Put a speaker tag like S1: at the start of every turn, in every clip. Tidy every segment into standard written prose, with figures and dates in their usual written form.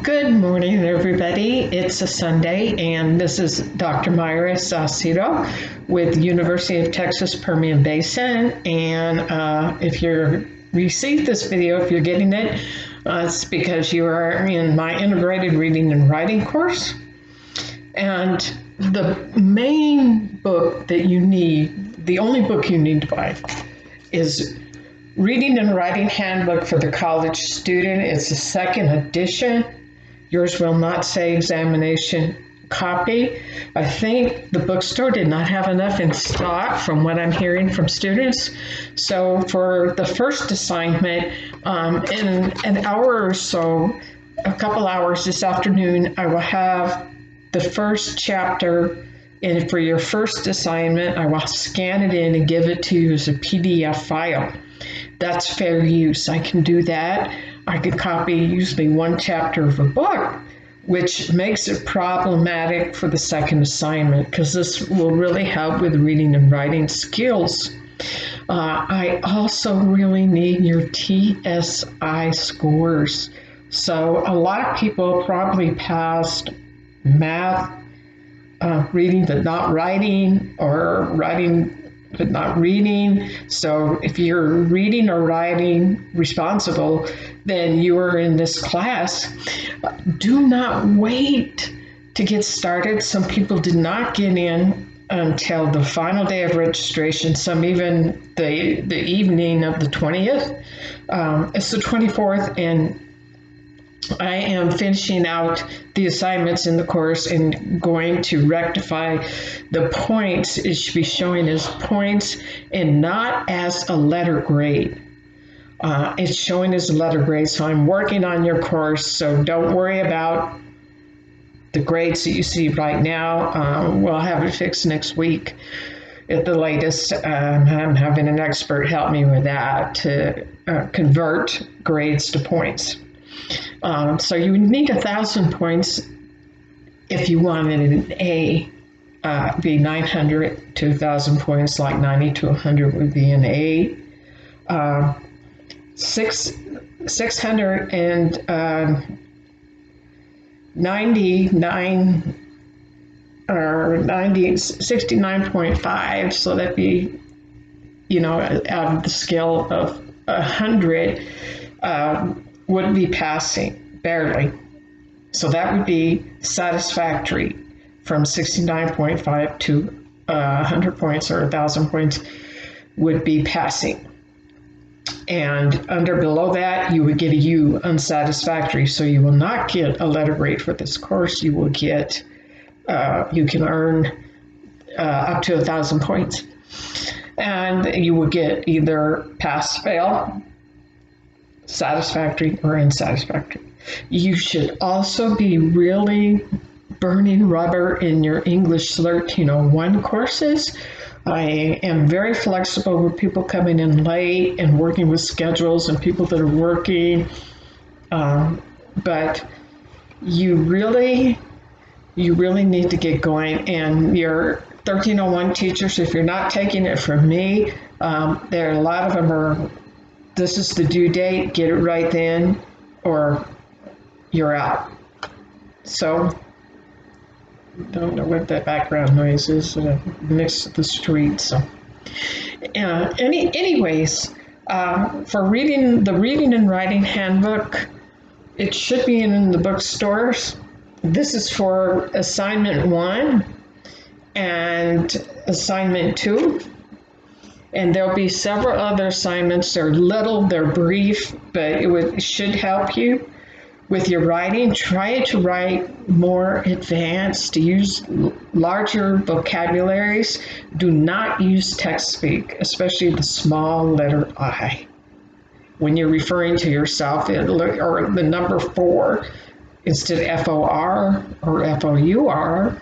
S1: Good morning, everybody. It's a Sunday, and this is Dr. Myra Saucedo with University of Texas Permian Basin. And if you received this video, if you're getting it, it's because you are in my integrated reading and writing course. And the main book that you need, the only book you need to buy, is Reading and Writing Handbook for the College Student. It's the second edition. Yours will not say examination copy. I think the bookstore did not have enough in stock from what I'm hearing from students. So for the first assignment, in an hour or so, a couple hours this afternoon, I will have the first chapter. And for your first assignment, I will scan it in and give it to you as a PDF file. That's fair use. I can do that. I could copy usually one chapter of a book, which makes it problematic for the second assignment because this will really help with reading and writing skills. I also really need your TSI scores. So a lot of people probably passed math, reading but not writing, or writing but not reading. So if you're reading or writing responsible, then you are in this class. Do not wait to get started. Some people did not get in until the final day of registration, some even the evening of the 20th. It's the 24th, and I am finishing out the assignments in the course and going to rectify the points. It should be showing as points and not as a letter grade. It's showing as a letter grade, so I'm working on your course, so don't worry about the grades that you see right now. We'll have it fixed next week at the latest. I'm having an expert help me with that to convert grades to points. So you would need 1,000 points if you wanted an A. Be 900 to 1,000 points, like 90 to 100 would be an A. 699 or 69.5, so that'd be, out of the scale of 100, would be passing, barely. So that would be satisfactory. From 69.5 to 100 points or 1,000 points would be passing. And below that, you would get a U, unsatisfactory. So you will not get a letter grade for this course. You will get, you can earn up to 1,000 points. And you will get either pass, fail, satisfactory, or unsatisfactory. You should also be really burning rubber in your English CLERT 1 courses. I am very flexible with people coming in late and working with schedules and people that are working, but you really need to get going. And your 1301 teachers, if you're not taking it from me, there are a lot of them are, this is the due date, get it right then, or you're out. So, don't know what that background noise is, next to the street. So, anyways, for reading the Reading and Writing Handbook, it should be in the bookstores. This is for assignment 1 and assignment 2. And there'll be several other assignments. They're little, they're brief, but it should help you with your writing. Try to write more advanced. Use larger vocabularies. Do not use text speak, especially the small letter I. When you're referring to yourself, or the number 4 instead of FOR or FOUR.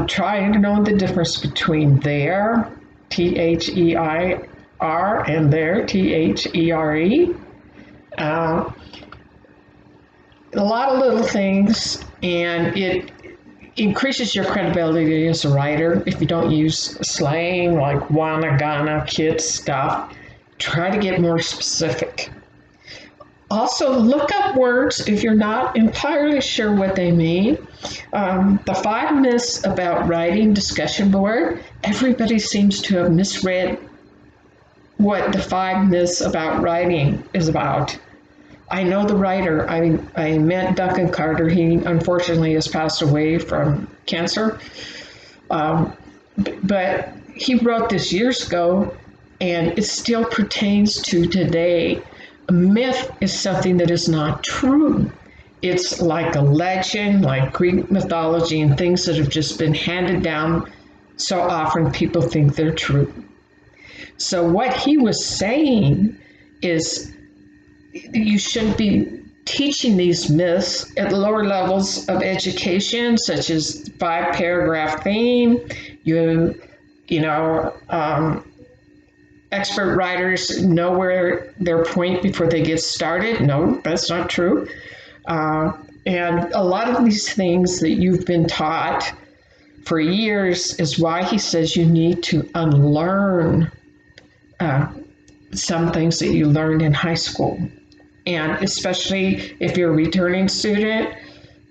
S1: Try to know the difference between there, THEIR, and there, THERE. A lot of little things, and it increases your credibility as a writer if you don't use slang like wanna, gonna, kids stuff. Try to get more specific. Also, look up words if you're not entirely sure what they mean. The 5 myths about writing discussion board, everybody seems to have misread what the 5 myths about writing is about. I know the writer. I met Duncan Carter. He unfortunately has passed away from cancer. But he wrote this years ago, and it still pertains to today. A myth is something that is not true. It's like a legend, like Greek mythology and things that have just been handed down so often people think they're true. So what he was saying is you shouldn't be teaching these myths at lower levels of education, such as 5-paragraph theme. You know, expert writers know where their point before they get started. No, that's not true. And a lot of these things that you've been taught for years is why he says you need to unlearn some things that you learned in high school. And especially if you're a returning student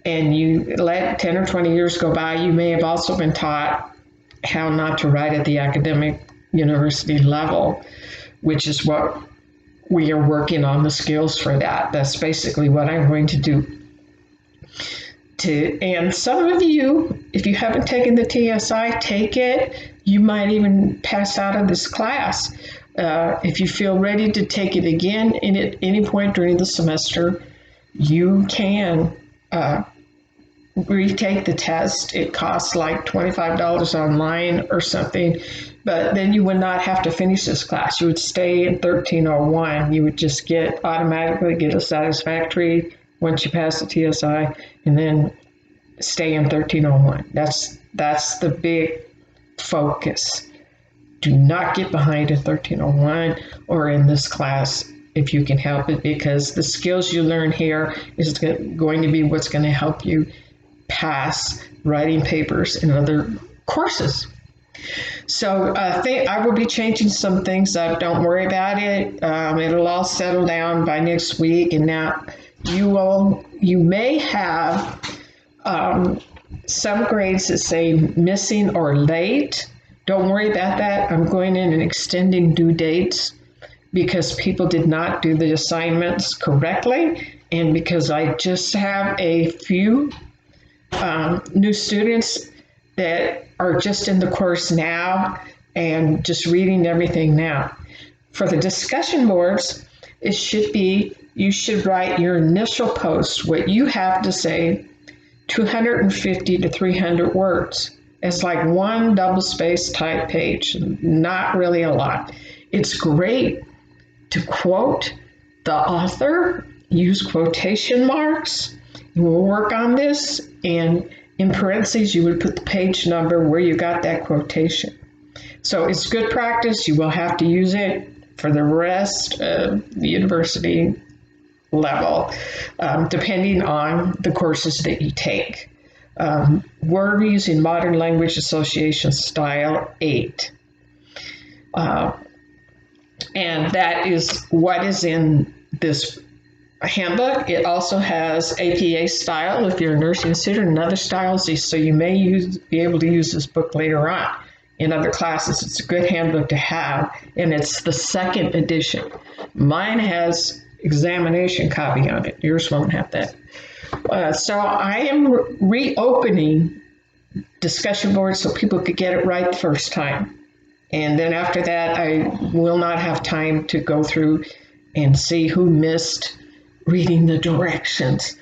S1: and you let 10 or 20 years go by, you may have also been taught how not to write at the academic university level, which is what we are working on the skills for that. That's basically what I'm going to do. And some of you, if you haven't taken the TSI, take it. You might even pass out of this class. If you feel ready to take it again at any point during the semester, you can retake the test. It costs like $25 online or something, but then you would not have to finish this class. You would stay in 1301. You would just automatically get a satisfactory once you pass the TSI, and then stay in 1301. That's the big focus. Do not get behind in 1301 or in this class if you can help it, because the skills you learn here is going to be what's going to help you pass writing papers and other courses. So I will be changing some things up. Don't worry about it. It'll all settle down by next week. And now you may have some grades that say missing or late. Don't worry about that. I'm going in and extending due dates because people did not do the assignments correctly, and because I just have a few new students that are just in the course now and just reading everything now. For the discussion boards, it should be, you should write your initial post, what you have to say, 250 to 300 words. It's like one double-spaced type page, not really a lot. It's great to quote the author, use quotation marks. We'll work on this, and in parentheses, you would put the page number where you got that quotation. So it's good practice. You will have to use it for the rest of the university level, depending on the courses that you take. We're using Modern Language Association Style 8. And that is what is in this handbook. It also has APA style if you're a nursing student, and other styles, so you may be able to use this book later on in other classes. It's a good handbook to have, and it's the second edition. Mine has examination copy on it. Yours won't have that. So I am reopening discussion boards so people could get it right the first time. And then after that, I will not have time to go through and see who missed reading the directions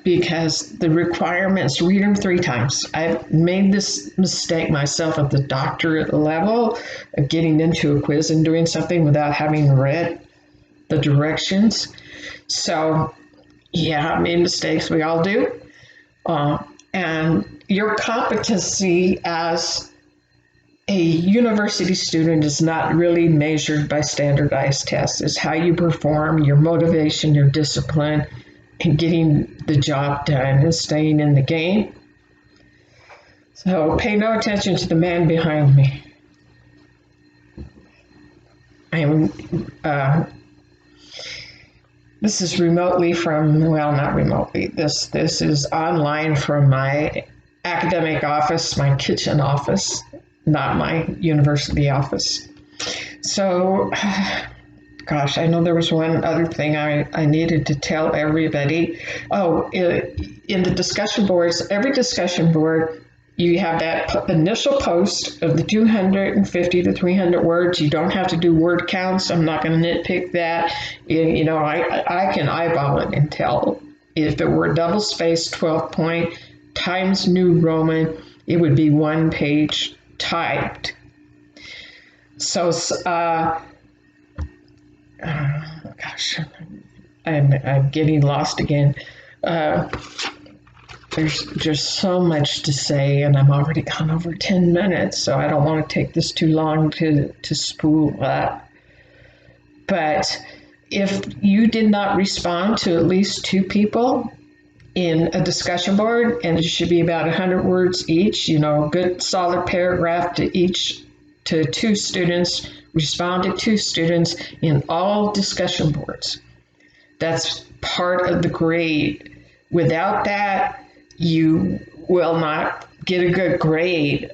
S1: because the requirements, read them 3 times. I've made this mistake myself at the doctorate level of getting into a quiz and doing something without having read the directions. So yeah, I made mistakes. We all do. And your competency as a university student is not really measured by standardized tests. It's how you perform, your motivation, your discipline, and getting the job done and staying in the game. So pay no attention to the man behind me. I am This is remotely from, well, not remotely. This is online from my academic office, my kitchen office, not my university office. So, gosh, I know there was one other thing I needed to tell everybody. Oh, in the discussion boards, every discussion board, you have that initial post of the 250 to 300 words. You don't have to do word counts. I'm not going to nitpick that. You know, I can eyeball it and tell if it were double spaced 12 point Times New Roman, it would be one page typed. So, gosh, I'm getting lost again. Uh, there's just so much to say, and I'm already gone over 10 minutes, so I don't want to take this too long to spool up. But if you did not respond to at least two people in a discussion board, and it should be about 100 words each, you know, good solid paragraph to each, to two students, respond to two students in all discussion boards. That's part of the grade. Without that, you will not get a good grade.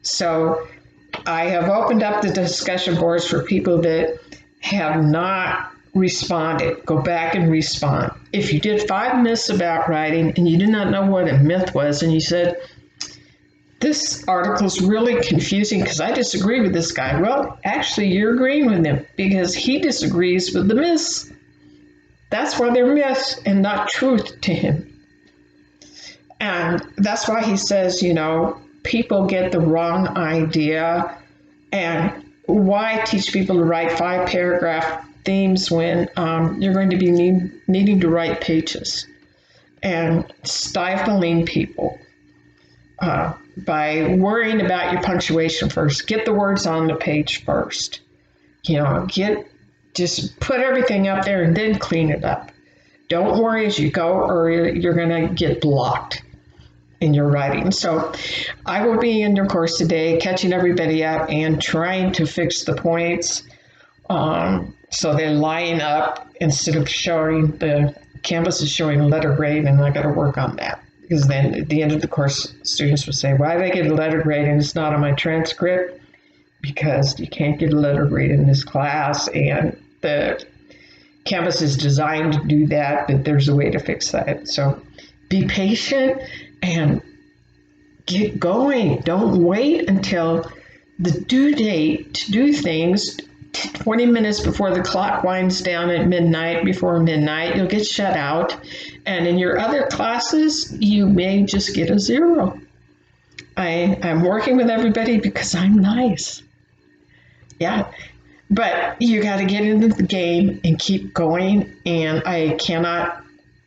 S1: So I have opened up the discussion boards for people that have not responded. Go back and respond. If you did 5 myths about writing and you did not know what a myth was, and you said, this article is really confusing because I disagree with this guy. Well, actually, you're agreeing with him because he disagrees with the myths. That's why they're myths and not truth to him. And that's why he says, you know, people get the wrong idea. And why teach people to write 5-paragraph themes when you're going to be needing to write pages, and stifling people by worrying about your punctuation first. Get the words on the page first. You know, just put everything up there and then clean it up. Don't worry as you go, or you're going to get blocked in your writing. So I will be in your course today, catching everybody up and trying to fix the points so they line up instead of showing the Canvas is showing a letter grade, and I got to work on that. Because then at the end of the course, students will say, why did I get a letter grade and it's not on my transcript? Because you can't get a letter grade in this class, and the Canvas is designed to do that, but there's a way to fix that. So be patient and get going. Don't wait until the due date to do things 20 minutes before the clock winds down at midnight. Before midnight, you'll get shut out. And in your other classes, you may just get a 0. I'm working with everybody because I'm nice. Yeah. But you got to get into the game and keep going. And I cannot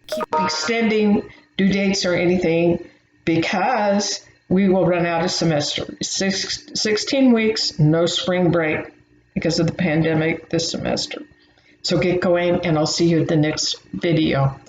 S1: keep extending due dates or anything because we will run out of semester. 16 weeks, no spring break because of the pandemic this semester. So get going, and I'll see you at the next video.